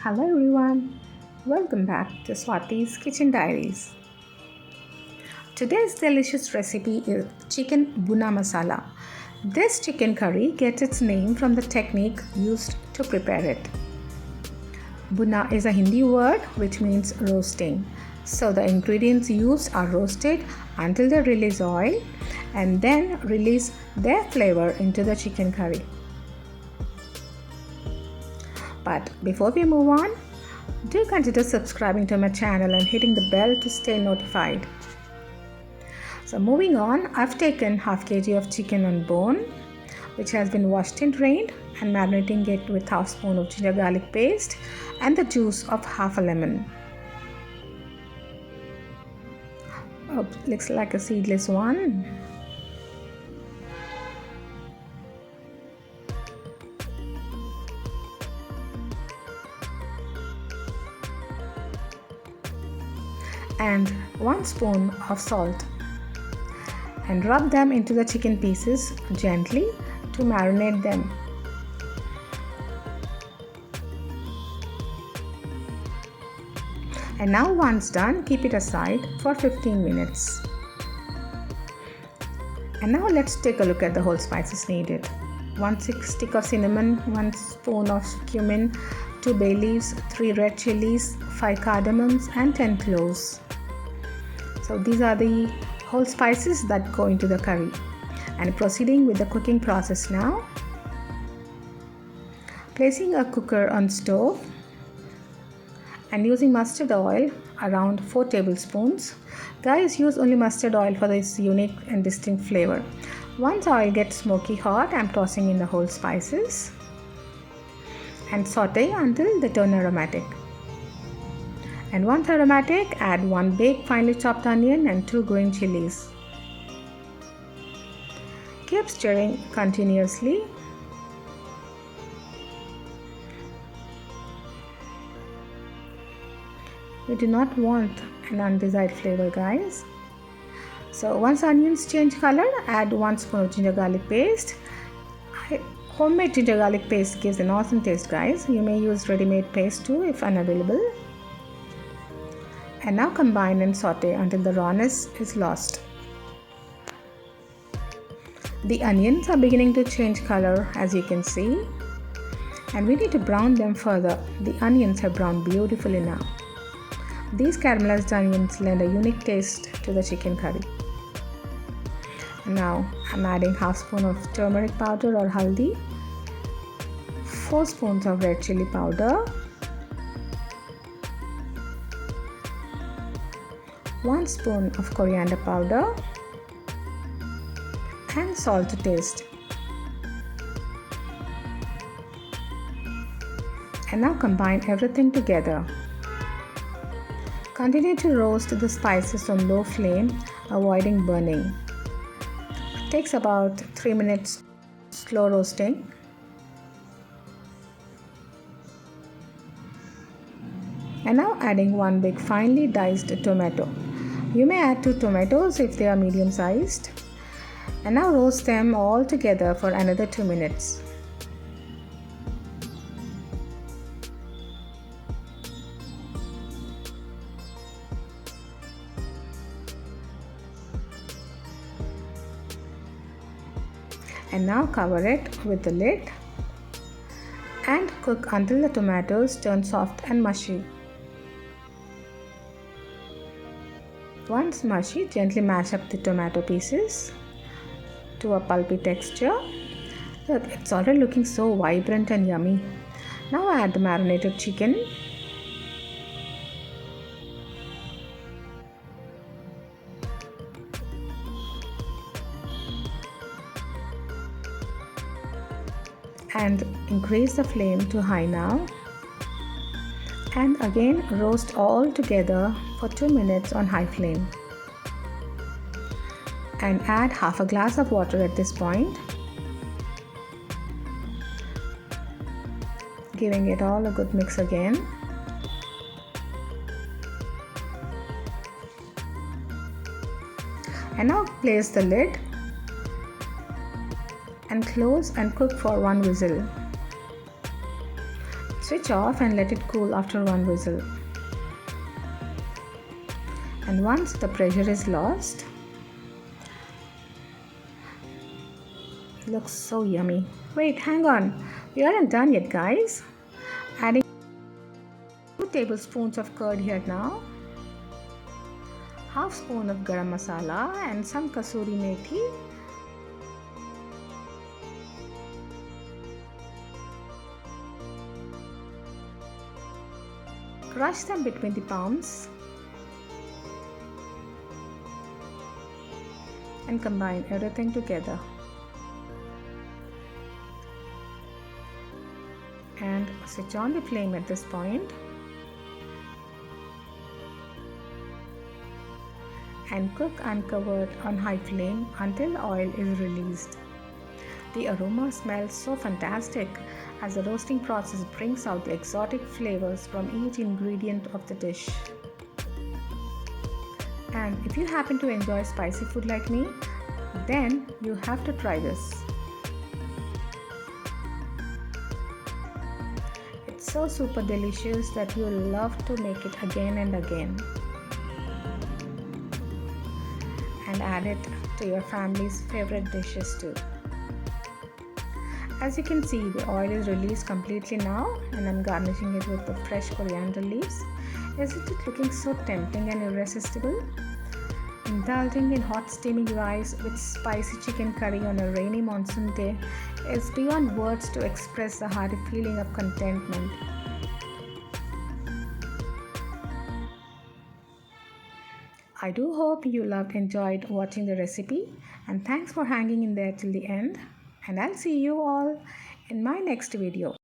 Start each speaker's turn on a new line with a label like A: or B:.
A: Hello everyone, welcome back to Swathi's Kitchen Diaries. Today's delicious recipe is chicken BHUNA masala. This chicken curry gets its name from the technique used to prepare it. BHUNA is a Hindi word which means roasting. So the ingredients used are roasted until they release oil and then release their flavor into the chicken curry. But before we move on, do consider subscribing to my channel and hitting the bell to stay notified. So moving on, I've taken half kg of chicken on bone, which has been washed and drained, and marinating it with half spoon of ginger garlic paste and the juice of half a lemon. Oh, looks like a seedless one. And 1 spoon of salt, and rub them into the chicken pieces gently to marinate them. And now once done, keep it aside for 15 minutes. And now let's take a look at the whole spices needed. 1 stick of cinnamon, 1 spoon of cumin, 2 bay leaves, 3 red chillies, 5 cardamoms and 10 cloves. So these are the whole spices that go into the curry. And proceeding with the cooking process now. Placing a cooker on stove and using mustard oil around 4 tablespoons. Guys, use only mustard oil for this unique and distinct flavor. Once oil gets smoky hot, I'm tossing in the whole spices and saute until they turn aromatic. And once aromatic, add 1 big finely chopped onion and 2 green chillies. Keep stirring continuously. We do not want an undesired flavor, guys. So once onions change color, add 1 spoon of ginger garlic paste. Homemade ginger garlic paste gives an awesome taste, guys. You may use ready-made paste too if unavailable. And now combine and saute until the rawness is lost. The onions are beginning to change color, as you can see, and we need to brown them further. The onions have browned beautifully now. These caramelized onions lend a unique taste to the chicken curry. Now I'm adding half spoon of turmeric powder or haldi, 4 spoons of red chilli powder, 1 spoon of coriander powder and salt to taste. And now combine everything together. Continue to roast the spices on low flame, avoiding burning. It takes about 3 minutes slow roasting. And now adding 1 big finely diced tomato. You may add 2 tomatoes if they are medium sized. And now roast them all together for another 2 minutes. And now cover it with the lid and cook until the tomatoes turn soft and mushy. Once mushy, gently mash up the tomato pieces to a pulpy texture. Look, it's already looking so vibrant and yummy. Now add the marinated chicken. And increase the flame to high now. And again roast all together for 2 minutes on high flame. And add half a glass of water at this point, giving it all a good mix again. And now place the lid and close and cook for 1 whistle. Switch off and let it cool after one whistle. And once the pressure is lost, it looks so yummy. Wait, hang on. We aren't done yet, guys. Adding 2 tablespoons of curd here now. Half spoon of garam masala and some kasuri methi. Crush them between the palms and combine everything together. And switch on the flame at this point and cook uncovered on high flame until oil is released. The aroma smells so fantastic as the roasting process brings out the exotic flavors from each ingredient of the dish. And if you happen to enjoy spicy food like me, then you have to try this. It's so super delicious that you'll love to make it again and again. And add it to your family's favorite dishes too. As you can see, the oil is released completely now, and I'm garnishing it with the fresh coriander leaves. Isn't it looking so tempting and irresistible? Indulging in hot steaming rice with spicy chicken curry on a rainy monsoon day is beyond words to express the hearty feeling of contentment. I do hope you enjoyed watching the recipe, and thanks for hanging in there till the end. And I'll see you all in my next video.